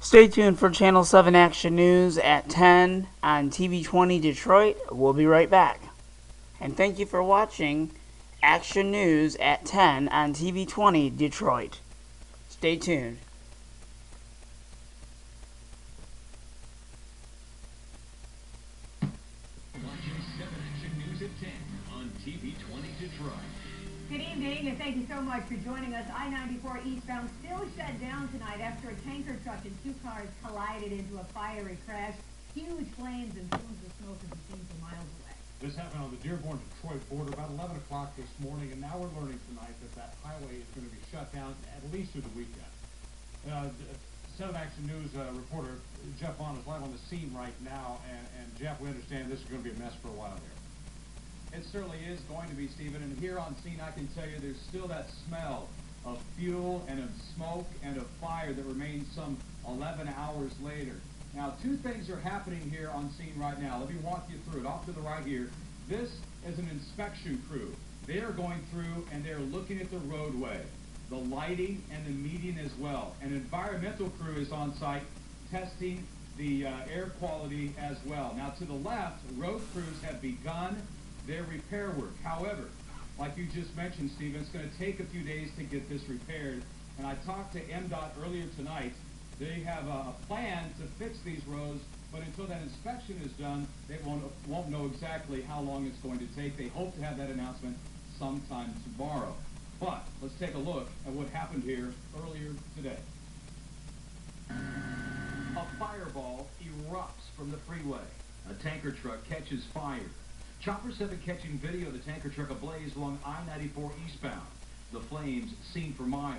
Stay tuned for Channel 7 Action News at 10 on TV20 Detroit. We'll be right back. And thank you for watching Action News at 10 on TV20 Detroit. Stay tuned. Watching 7 Action News at 10 on TV20 Detroit. Good evening, and thank you so much for joining us. I-94 eastbound still shut down tonight after a tanker truck and two cars collided into a fiery crash. Huge flames and plumes of smoke can be seen for miles away. This happened on the Dearborn-Detroit border about 11 o'clock this morning, and now we're learning tonight that highway is going to be shut down at least through the weekend. 7 Action News reporter Jeff Vaughn is live on the scene right now, and Jeff, we understand this is going to be a mess for a while there. It certainly is going to be, Stephen, and here on scene I can tell you there's still that smell of fuel and of smoke and of fire that remains some 11 hours later. Now, two things are happening here on scene right now. Let me walk you through it. Off to the right here, this is an inspection crew. They are going through and they're looking at the roadway, the lighting and the median as well. An environmental crew is on site testing the air quality as well. Now, to the left, road crews have begun their repair work. However, like you just mentioned, Stephen, it's going to take a few days to get this repaired. And I talked to MDOT earlier tonight. They have a plan to fix these roads, but until that inspection is done, they won't know exactly how long it's going to take. They hope to have that announcement sometime tomorrow. But let's take a look at what happened here earlier today. A fireball erupts from the freeway. A tanker truck catches fire. Choppers have been catching video of the tanker truck ablaze along I-94 eastbound. The flames seen for miles.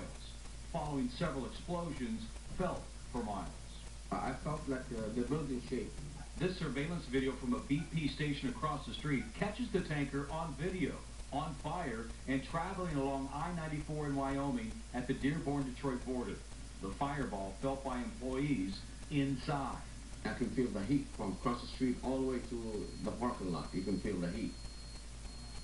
Following several explosions, felt for miles. I felt like the building shaking. This surveillance video from a BP station across the street catches the tanker on video, on fire, and traveling along I-94 in Wyoming at the Dearborn-Detroit border. The fireball felt by employees inside. I can feel the heat from across the street all the way to the parking lot. You can feel the heat.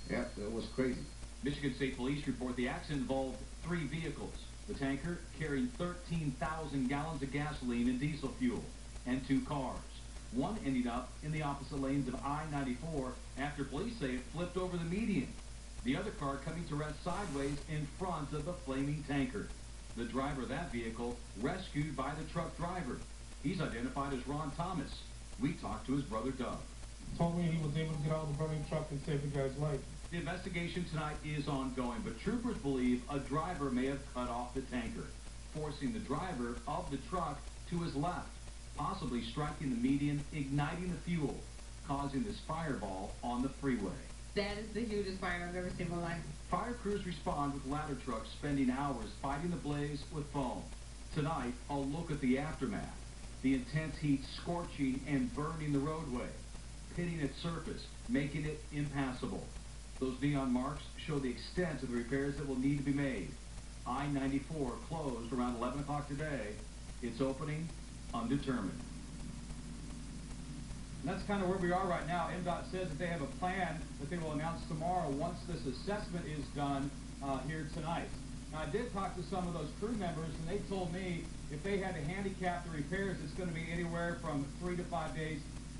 Yeah, it was crazy. Michigan State Police report the accident involved 3 vehicles. The tanker carrying 13,000 gallons of gasoline and diesel fuel, and 2 cars. One ended up in the opposite lanes of I-94 after police say it flipped over the median. The other car coming to rest sideways in front of the flaming tanker. The driver of that vehicle rescued by the truck driver. He's identified as Ron Thomas. We talked to his brother Doug. Told me he was able to get out of the burning truck and save the guy's life. The investigation tonight is ongoing, but troopers believe a driver may have cut off the tanker, forcing the driver of the truck to his left, possibly striking the median, igniting the fuel, causing this fireball on the freeway. That is the hugest fire I've ever seen in my life. Fire crews respond with ladder trucks spending hours fighting the blaze with foam. Tonight, a look at the aftermath. The intense heat scorching and burning the roadway, pitting its surface, making it impassable. Those neon marks show the extent of the repairs that will need to be made. I-94 closed around 11 o'clock today. Its opening undetermined. And that's kind of where we are right now. MDOT says that they have a plan that they will announce tomorrow once this assessment is done here tonight. Now, I did talk to some of those crew members, and they told me if they had to handicap the repairs, it's going to be anywhere from 3 to 5 days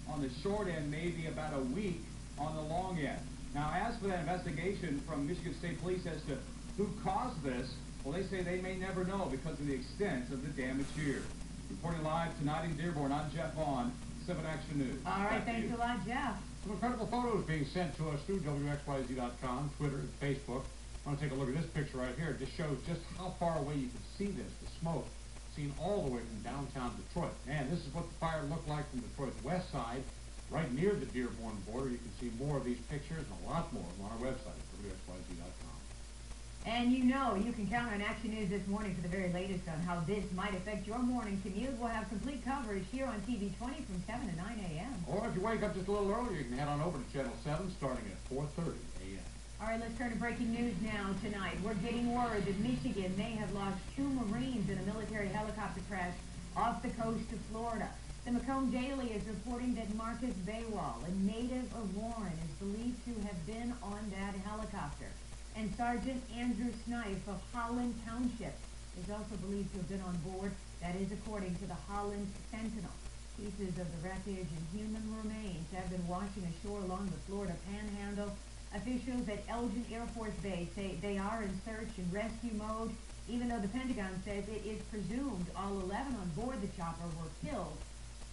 on the short end, maybe about a week on the long end. Now, as for that investigation from Michigan State Police as to who caused this, well, they say they may never know because of the extent of the damage here. Reporting live tonight in Dearborn, I'm Jeff Vaughn, 7 Action News. All right, thanks a lot, Jeff. Some incredible photos being sent to us through WXYZ.com, Twitter, and Facebook. I want to take a look at this picture right here. It just shows just how far away you can see this, the smoke, seen all the way from downtown Detroit. Man, this is what the fire looked like from Detroit's west side, right near the Dearborn border. You can see more of these pictures and a lot more on our website at WXYZ.com. And you know you can count on Action News this morning for the very latest on how this might affect your morning commute. We'll have complete coverage here on TV20 from 7 to 9 a.m. Or if you wake up just a little earlier, you can head on over to Channel 7 starting at 4:30 a.m. All right, let's turn to breaking news now tonight. We're getting word that Michigan may have lost 2 Marines in a military helicopter crash off the coast of Florida. The Macomb Daily is reporting that Marcus Baywall, a native of Warren, is believed to have been on that helicopter. And Sergeant Andrew Snife of Holland Township is also believed to have been on board. That is according to the Holland Sentinel. Pieces of the wreckage and human remains have been washing ashore along the Florida Panhandle. Officials at Elgin Air Force Base say they are in search and rescue mode, even though the Pentagon says it is presumed all 11 on board the chopper were killed.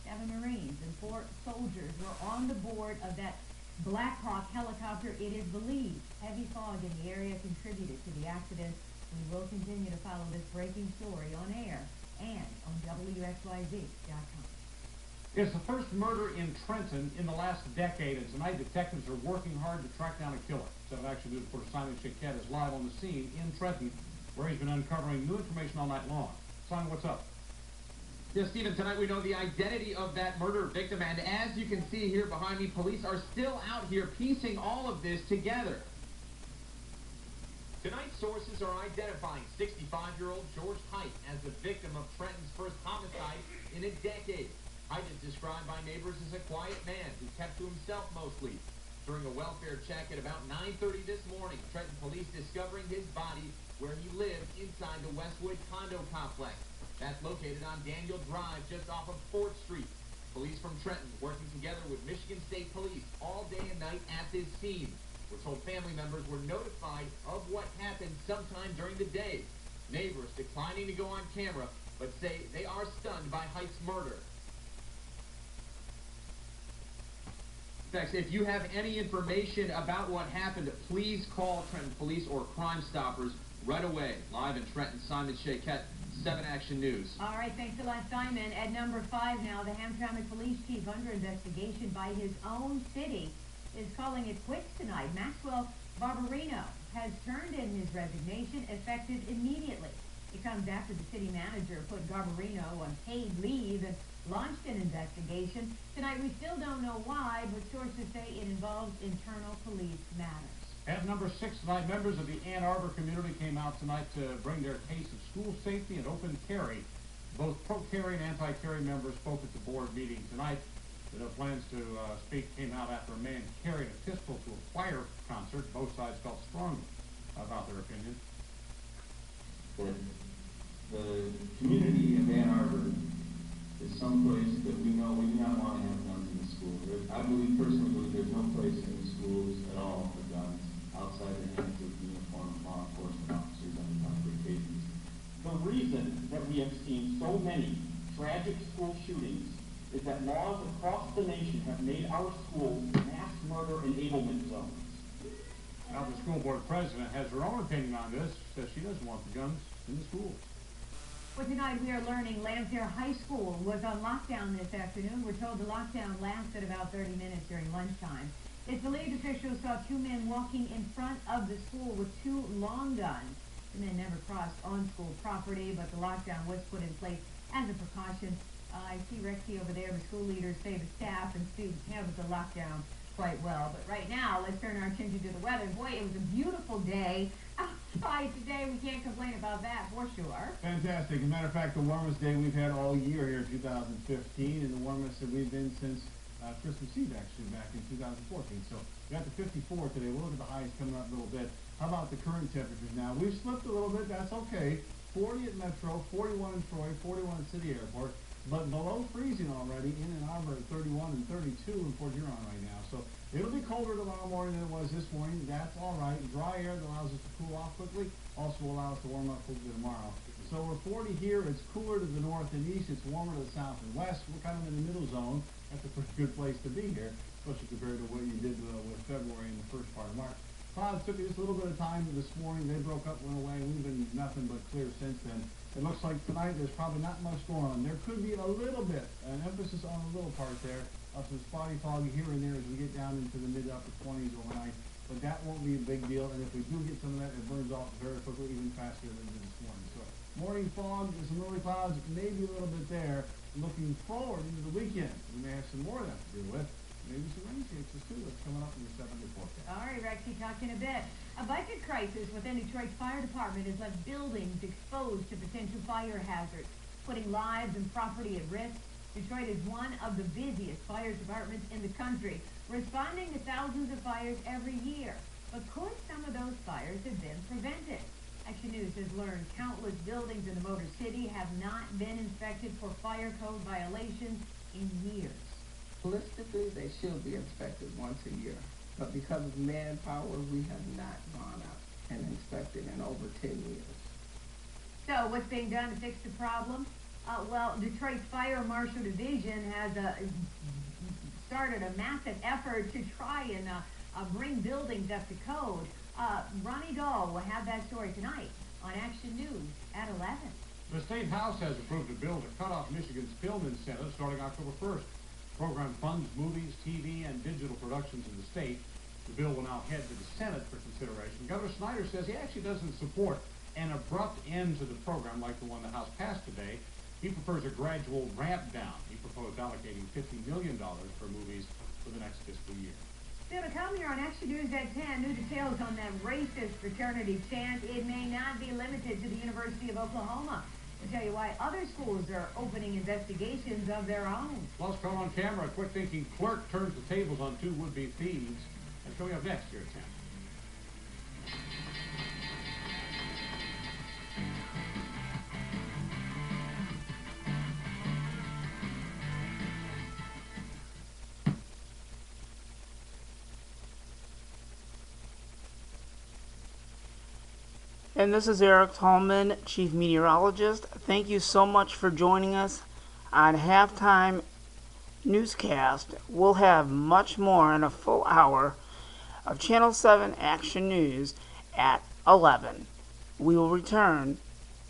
7 Marines and 4 soldiers were on the board of that Black Hawk helicopter. It is believed heavy fog in the area contributed to the accident. We will continue to follow this breaking story on air and on WXYZ.com. It's the first murder in Trenton in the last decade, and tonight detectives are working hard to track down a killer. 7 Action News reporter Simon Chiquette is live on the scene in Trenton, where he's been uncovering new information all night long. Simon, what's up? Yes, Stephen, tonight we know the identity of that murder victim, and as you can see here behind me, police are still out here piecing all of this together. Tonight, sources are identifying 65-year-old George Height as the victim of Trenton's first homicide in a decade. Height is described by neighbors as a quiet man who kept to himself mostly. During a welfare check at about 9:30 this morning, Trenton police discovering his body where he lived inside the Westwood condo complex. That's located on Daniel Drive just off of 4th Street. Police from Trenton working together with Michigan State Police all day and night at this scene. We're told family members were notified of what happened sometime during the day. Neighbors declining to go on camera, but say they are stunned by Height's murder. In fact, if you have any information about what happened, please call Trenton Police or Crime Stoppers right away. Live in Trenton, Simon Chiquette, 7 Action News. All right, thanks a lot, Simon. At number 5 now, the Hamtramck police chief under investigation by his own city is calling it quits tonight. Maxwell Barbarino has turned in his resignation, effective immediately. It comes after the city manager put Garbarino on paid leave and launched an investigation. Tonight, we still don't know why, but sources say it involves internal police matters. At number 6 tonight, members of the Ann Arbor community came out tonight to bring their case of school safety and open carry. Both pro-carry and anti-carry members spoke at the board meeting tonight. The plans to speak came out after a man carried a pistol to a choir concert. Both sides felt strongly about their opinion. The community of Ann Arbor is someplace that we know we do not want to have guns in the school. I personally believe there's no place in the schools at all for guns outside the hands of uniformed law enforcement officers on occasions. The reason that we have seen so many tragic school shootings is that laws across the nation have made our schools mass murder enablement zones. Now, the school board president has her own opinion on this, says she doesn't want the guns in the schools. Well, tonight we are learning Lansdale High School was on lockdown this afternoon. We're told the lockdown lasted about 30 minutes during lunchtime. It's believed officials saw 2 men walking in front of the school with 2 long guns. The men never crossed on school property, but the lockdown was put in place as a precaution. I see Rexy over there. The school leaders say the staff and students handled the lockdown quite well. But right now, let's turn our attention to the weather. Boy, it was a beautiful day outside today. We can't complain about that for sure. Fantastic. As a matter of fact, the warmest day we've had all year here in 2015, and the warmest that we've been since Christmas Eve, actually, back in 2014. So we got to 54 today. We'll look at the highs coming up a little bit. How about the current temperatures now? We've slipped a little bit. That's okay. 40 at Metro, 41 in Troy, 41 at City Airport. But below freezing already in Ann Arbor at 31 and 32 in Port Huron right now. So it'll be colder tomorrow morning than it was this morning. That's all right. Dry air that allows us to cool off quickly also will allow us to warm up quickly tomorrow. So we're 40 here. It's cooler to the north and east. It's warmer to the south and west. We're kind of in the middle zone. That's a pretty good place to be here, especially compared to what you did with February and the first part of March. Clouds took just a little bit of time this morning. They broke up, went away. We've been nothing but clear since then. It looks like tonight there's probably not much going on. There could be a little bit, an emphasis on a little part there, of some spotty fog here and there as we get down into the mid-upper 20s overnight. But that won't be a big deal. And if we do get some of that, it burns off very quickly, even faster than this morning. So morning fog, there's some early clouds, maybe a little bit there. Looking forward into the weekend, we may have some more of that to deal with. Maybe some rain chances too. That's coming up in the 7-day forecast. All right, Rexy, talking a bit. A budget crisis within Detroit's fire department has left buildings exposed to potential fire hazards, putting lives and property at risk. Detroit is one of the busiest fire departments in the country, responding to thousands of fires every year. But could some of those fires have been prevented? Action News has learned countless buildings in the Motor City have not been inspected for fire code violations in years. Realistically, they should be inspected once a year, but because of manpower, we have not gone out and inspected in over 10 years. So what's being done to fix the problem? Well, Detroit's Fire Marshal Division has started a massive effort to try and bring buildings up to code. Ronnie Dahl will have that story tonight on Action News at 11. The State House has approved a bill to cut off Michigan's film incentive starting October 1st. The program funds movies, TV, and digital productions in the state. The bill will now head to the Senate for consideration. Governor Snyder says he actually doesn't support an abrupt end to the program like the one the House passed today. He prefers a gradual ramp down. He proposed allocating $50 million for movies for the next fiscal year. Still to come here on Action News at 10, new details on that racist fraternity chant. It may not be limited to the University of Oklahoma. We'll tell you why other schools are opening investigations of their own. Plus, caught on camera, a quick-thinking clerk turns the tables on two would-be thieves. That's coming up next here at 10. And this is Eric Tallman, Chief Meteorologist. Thank you so much for joining us on Halftime Newscast. We'll have much more in a full hour of Channel 7 Action News at 11. We will return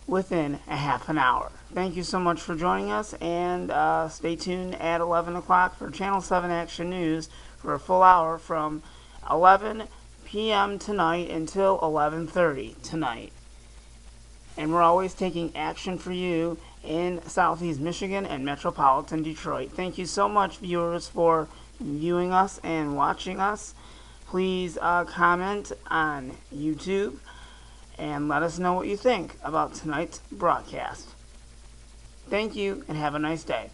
within a half an hour. Thank you so much for joining us, and stay tuned at 11 o'clock for Channel 7 Action News for a full hour from 11 p.m. tonight until 11:30 tonight. And we're always taking action for you in Southeast Michigan and Metropolitan Detroit. Thank you so much, viewers, for viewing us and watching us. Please comment on YouTube and let us know what you think about tonight's broadcast. Thank you and have a nice day.